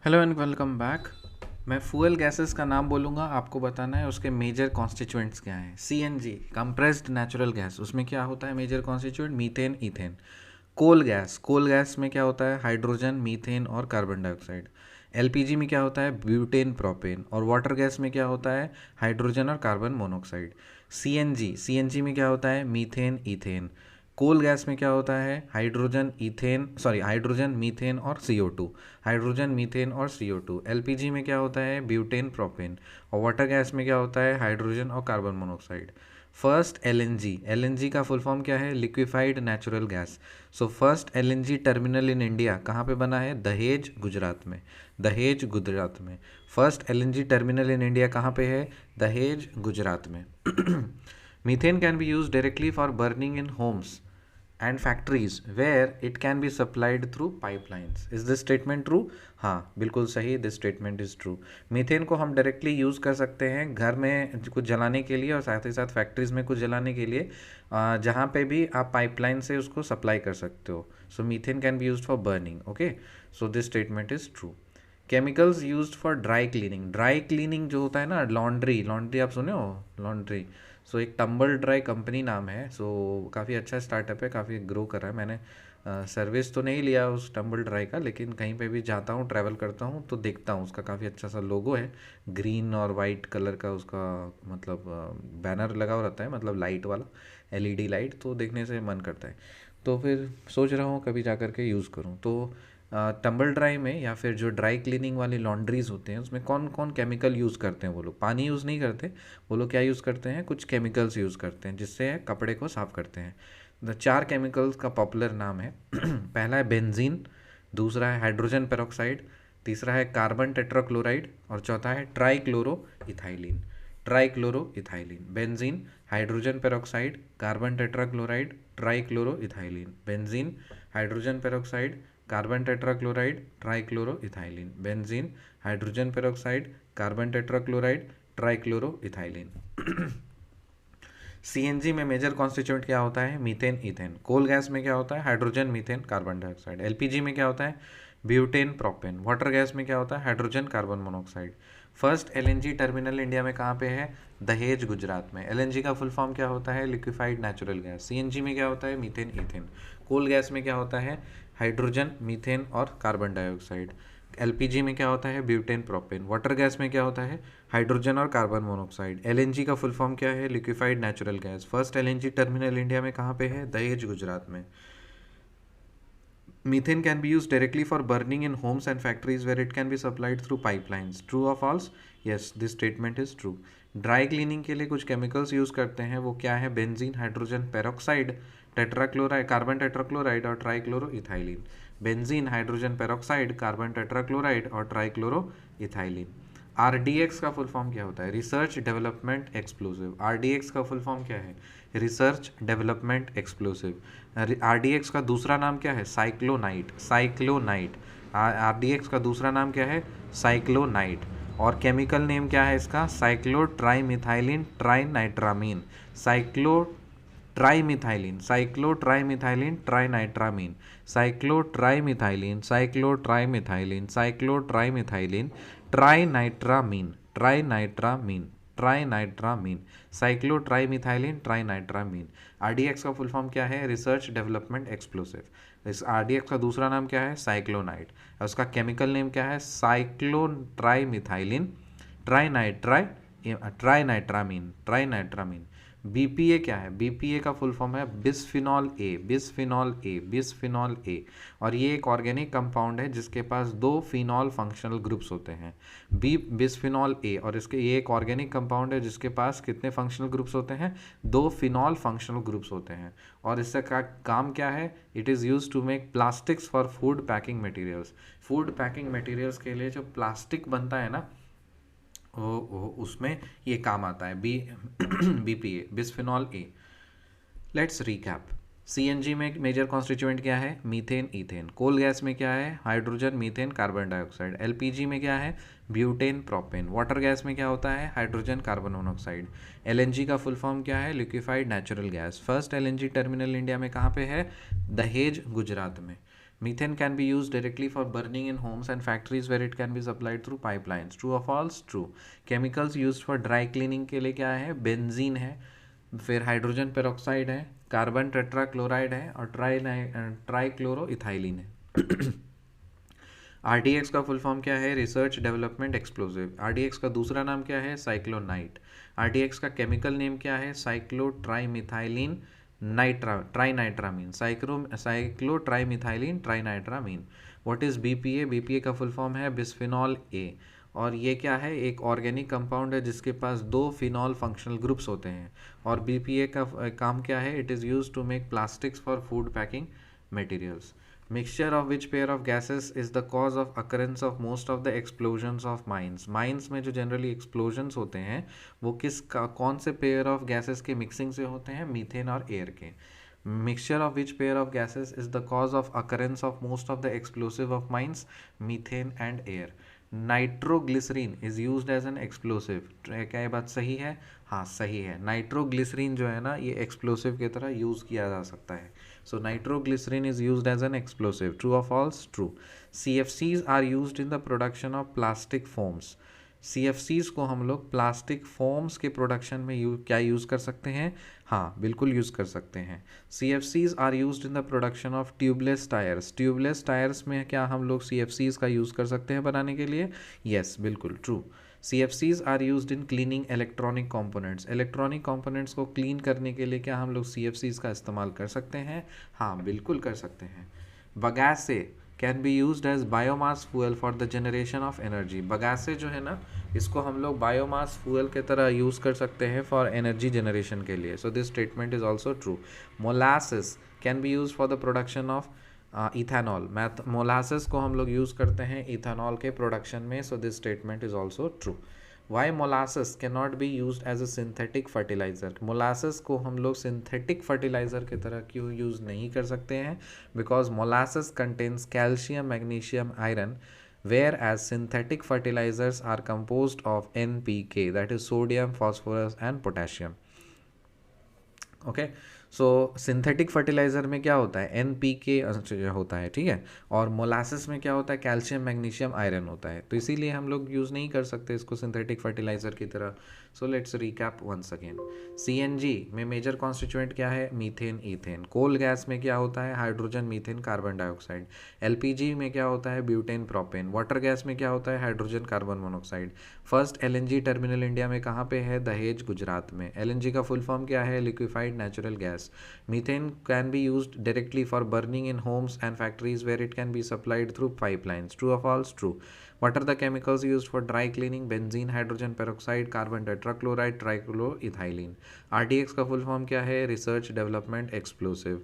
Hello and welcome back. मैं fuel gases का नाम बोलूँगा, आपको बताना है उसके मेजर कॉन्स्टिट्यूएंट्स क्या हैं। सीएनजी कंप्रेस्ड नेचुरल गैस, उसमें क्या होता है major constituent? Methane, ethane. Coal gas में क्या होता है? हाइड्रोजन, मीथेन और कार्बन डाइऑक्साइड। एलपीजी में क्या होता है? Butane, propane. और वाटर गैस में क्या होता है? हाइड्रोजन और कार्बन मोनोऑक्साइड। सीएनजी में क्या होता है? Methane, ethane. कोल गैस में क्या होता है? हाइड्रोजन, मीथेन और CO2। हाइड्रोजन, मीथेन और CO2। एलपीजी में क्या होता है? Butane, propane. और वाटर गैस में क्या होता है? हाइड्रोजन और कार्बन मोनोऑक्साइड। फर्स्ट एलएनजी का फुल फॉर्म क्या है? Liquefied natural gas. So first LNG terminal in India कहाँ पे बना है? दहेज, गुजरात में। दहेज, गुजरात में। First LNG terminal in India कहाँ पे है? दहेज, गुजरात में। Methane can be use directly for burning in Holmes and factories where it can be supplied through pipelines. Is this statement true? हाँ, बिल्कुल सही, this statement is true. Methane को हम डायरेक्टली यूज़ कर सकते हैं घर में कुछ जलाने के लिए और साथ ही साथ फैक्ट्रीज में कुछ जलाने के लिए, जहाँ पे भी आप पाइपलाइन से उसको सप्लाई कर सकते हो। So methane can be use for burning. Okay, so this statement is true. Chemicals used for dry cleaning जो होता है ना, लॉन्ड्री आप सुने हो? लॉन्ड्री। सो एक टम्बल ड्राई कंपनी नाम है। सो काफ़ी अच्छा स्टार्टअप है, काफ़ी ग्रो कर रहा है। मैंने सर्विस तो नहीं लिया उस टम्बल ड्राई का, लेकिन कहीं पे भी जाता हूँ, ट्रैवल करता हूँ तो देखता हूँ उसका काफ़ी अच्छा सा लोगो है। ग्रीन और वाइट कलर का उसका मतलब बैनर लगा हुआ रहता है, मतलब लाइट वाला, LED लाइट, तो देखने से मन करता है। तो फिर सोच रहा हूँ कभी जा कर के यूज़ करूँ। तो टम्बल ड्राई में या फिर जो ड्राई क्लीनिंग वाली लॉन्ड्रीज होते हैं उसमें कौन कौन केमिकल यूज़ करते हैं? वो लोग पानी यूज़ नहीं करते। वो लोग क्या यूज़ करते हैं? कुछ केमिकल्स यूज़ करते हैं जिससे कपड़े को साफ़ करते हैं। द 4 केमिकल्स का पॉपुलर नाम है। पहला है बेंजीन, दूसरा है हाइड्रोजन पेरोक्साइड, तीसरा है कार्बन टेट्राक्लोराइड और चौथा है trichloro ethylene. Trichloro ethylene, benzene, hydrogen peroxide, carbon tetrachloride, trichloro ethylene. Benzene, hydrogen peroxide, carbon tetrachloride, trichloro ethylene. Benzene, hydrogen peroxide, carbon tetrachloride, trichloro ethylene. CNG में major constituent क्या होता है? Methane, ethane. Coal gas में क्या होता है? Hydrogen, methane, carbon dioxide. LPG में क्या होता है? Butane, propane. वाटर गैस में क्या होता है? Hydrogen, carbon monoxide. First LNG terminal India में कहाँ पे है? दहेज, गुजरात में। एलएनजी का फुल फॉर्म क्या होता है? Liquefied natural gas. सीएनजी में क्या होता है? Methane, ethane. कोल गैस में क्या होता है? हाइड्रोजन, मीथेन और कार्बन डाइऑक्साइड। एलपीजी में क्या होता है? Butane, propane. वाटर गैस में क्या होता है? हाइड्रोजन और कार्बन मोनोऑक्साइड। एलएनजी का फुल फॉर्म क्या है? Liquefied natural gas. First LNG terminal India में कहाँ पे है? दहेज, गुजरात में। Methane can be used directly for burning in homes and factories where it can be supplied through pipelines. True or false? Yes, this statement is true. Dry cleaning के लिए कुछ chemicals use करते हैं, वो क्या है? Benzene, hydrogen peroxide, tetrachloride, carbon tetrachloride और trichloroethylene. Benzene, hydrogen peroxide, carbon tetrachloride और ट्राइक्लोरो इथाइलिन। RDX का फुल फॉर्म क्या होता है? Research development explosive. RDX का फुल फॉर्म क्या है? Research development explosive. RDX का दूसरा नाम क्या है? साइक्लोनाइट। RDX का दूसरा नाम क्या है? साइक्लोनाइट। और केमिकल नेम क्या है इसका? साइक्लोट्राइमिथाइलिन ट्राइनाइट्रामीन। ट्राइनाइट्रामीन। ट्राइनाइट्रामीन। RDX का फुल फॉर्म क्या है? Research development explosive. इस RDX का दूसरा नाम क्या है? साइक्लोनाइट। और उसका केमिकल नेम क्या है? साइक्लोट्राइमिथाइलिन ट्राइनाइट्रामीन। BPA क्या है? BPA का फुल फॉर्म है बिस्फिनॉल ए। और ये एक ऑर्गेनिक कंपाउंड है जिसके पास 2 फिनॉल फंक्शनल ग्रुप्स होते हैं। बिस्फिनॉल ए, और इसके ये एक ऑर्गेनिक कंपाउंड है जिसके पास कितने फंक्शनल ग्रुप्स होते हैं? 2 फिनॉल फंक्शनल ग्रुप्स होते हैं। और इसका काम क्या है? It is use to make plastics for food packing materials. Food packing materials के लिए जो प्लास्टिक बनता है ना, वो उसमें ये काम आता है। BPA, bisphenol A. Let's recap. CNG में मेजर कॉन्स्टिट्यूएंट क्या है? Methane, ethane. कोल गैस में क्या है? Hydrogen, methane, carbon dioxide. LPG में क्या है? Butane, propane. वाटर गैस में क्या होता है? Hydrogen, carbon monoxide. एलएनजी का फुल फॉर्म क्या है? Liquefied natural gas. First LNG terminal India में कहाँ पे है? दहेज, गुजरात में। Methane can be used directly for burning in homes and factories where it can be supplied through pipelines. True or false? True. Chemicals used for dry cleaning के लिए क्या है? बेंजीन है, फिर हाइड्रोजन पेरोक्साइड है, कार्बन टेट्राक्लोराइड है और trichloro ethylene है। RDX का फुल फॉर्म क्या है? Research development explosive. RDX का दूसरा नाम क्या है? साइक्लोनाइट। RDX का केमिकल नेम क्या है? Cyclotrimethylene trinitramine. Cyclotrimethylene trinitramine. What is BPA? BPA का फुल फॉर्म है बिस्फिनॉल A। और ये क्या है? एक ऑर्गेनिक कंपाउंड है जिसके पास 2 फिनॉल फंक्शनल ग्रुप्स होते हैं। और BPA का काम क्या है? It is use to make plastics for food packing materials. Mixture of which pair of gases is the cause of occurrence of most of the explosions of mines? Mines में जो generally explosions होते हैं वो कौन से pair of gases के mixing से होते हैं? मीथेन और एयर के। Mixture of which pair of gases is the cause of occurrence of most of the explosive of mines? Methane and air. Nitroglycerine is used as an explosive. क्या ये बात सही है? हाँ सही है। नाइट्रोग्लिसरीन जो है ना ये एक्सप्लोसिव की तरह यूज़ किया जा सकता है। So nitroglycerine is used as an explosive. True और false? True. CFCs are used in the production of plastic foams. CFCs को हम लोग प्लास्टिक फोम्स के प्रोडक्शन में क्या यूज़ कर सकते हैं? हाँ बिल्कुल यूज़ कर सकते हैं। CFCs are used in the production of tubeless tyres. Tubeless tyres में क्या हम लोग CFCs का यूज़ कर सकते हैं बनाने के लिए? यस बिल्कुल true. CFCs are used in cleaning electronic components. Electronic components को क्लीन करने के लिए क्या हम लोग CFCs का इस्तेमाल कर सकते हैं? हाँ बिल्कुल कर सकते हैं। Bagasse can be used as biomass fuel for the generation of energy. Bagasse जो है ना इसको हम लोग बायोमास फ्यूल के तरह यूज़ कर सकते हैं फॉर एनर्जी जनरेशन के लिए। सो this statement is also true. Molasses can be use for the production of ethanol. Molasses को हम लोग यूज़ करते हैं इथेनॉल के प्रोडक्शन में। So this statement is also true. Why molasses can not be use as a synthetic fertiliser. Molasses को हम लोग सिंथेटिक फर्टिलाइज़र की तरह क्यों यूज़ नहीं कर सकते हैं? Because molasses contains calcium magnesium iron, whereas synthetic fertilizers are composed of NPK, that is sodium, phosphorus and potassium. Okay so synthetic fertiliser में क्या होता है? NPK होता है, ठीक है। और मोलासिस में क्या होता है? कैल्शियम मैग्नीशियम आयरन होता है। तो इसीलिए हम लोग यूज़ नहीं कर सकते इसको सिंथेटिक फर्टिलाइज़र की तरह। So let's recap once again. CNG में मेजर कॉन्स्टिट्यूएंट क्या है? Methane ethane. कोल गैस में क्या होता है? Hydrogen methane carbon dioxide. LPG में क्या होता है? Butane propane. वाटर गैस में क्या होता है? Hydrogen carbon monoxide. First LNG terminal India में कहाँ पे है? दहेज गुजरात में। LNG का फुल फॉर्म क्या है? Liquefied natural gas. Methane can be used directly for burning in homes and factories where it can be supplied through pipelines. True or false? True. What are the chemicals used for dry cleaning? Benzene, hydrogen peroxide, carbon tetrachloride, trichloroethylene. RDX का full form क्या है? Research development explosive.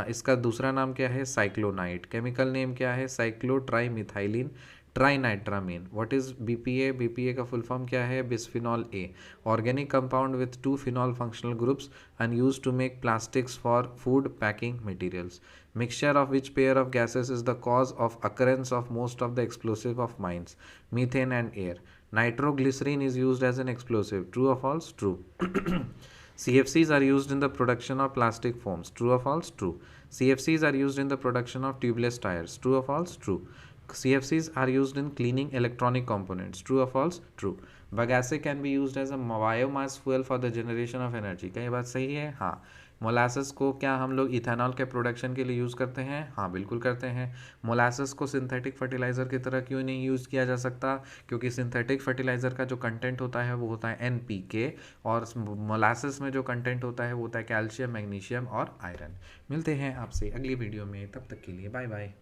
इसका दूसरा नाम क्या है? साइक्लोनाइट। Chemical name क्या है? Cyclotrimethylene trinitramine. What is BPA? BPA का फुल फॉर्म क्या है? Bisphenol A। Organic compound with 2 phenol functional groups and used to make plastics for food packing materials. Mixture of which pair of gases is the cause of occurrence of most of the explosive of mines? Methane and air. Nitroglycerin is used as an explosive. True or false? True. CFCs are used in the production of plastic foams. True or false? True. CFCs are used in the production of tubeless tires. True or false? True. CFCs are used in cleaning electronic components. True or false? True. Bagasse can be used as a biomass fuel for the generation of energy. क्या ये बात सही है? हाँ। Molasses को क्या हम लोग इथेनॉल के प्रोडक्शन के लिए यूज़ करते हैं? हाँ बिल्कुल करते हैं। मोलासिस को सिंथेटिक फर्टिलाइज़र की तरह क्यों नहीं यूज़ किया जा सकता? क्योंकि सिंथेटिक फर्टिलाइज़र का जो कंटेंट होता है वो होता है NPK और मोलासिस में जो कंटेंट होता है वो होता है कैल्शियम मैग्नीशियम और आयरन। मिलते हैं आपसे अगली वीडियो में, तब तक के लिए बाय बाय।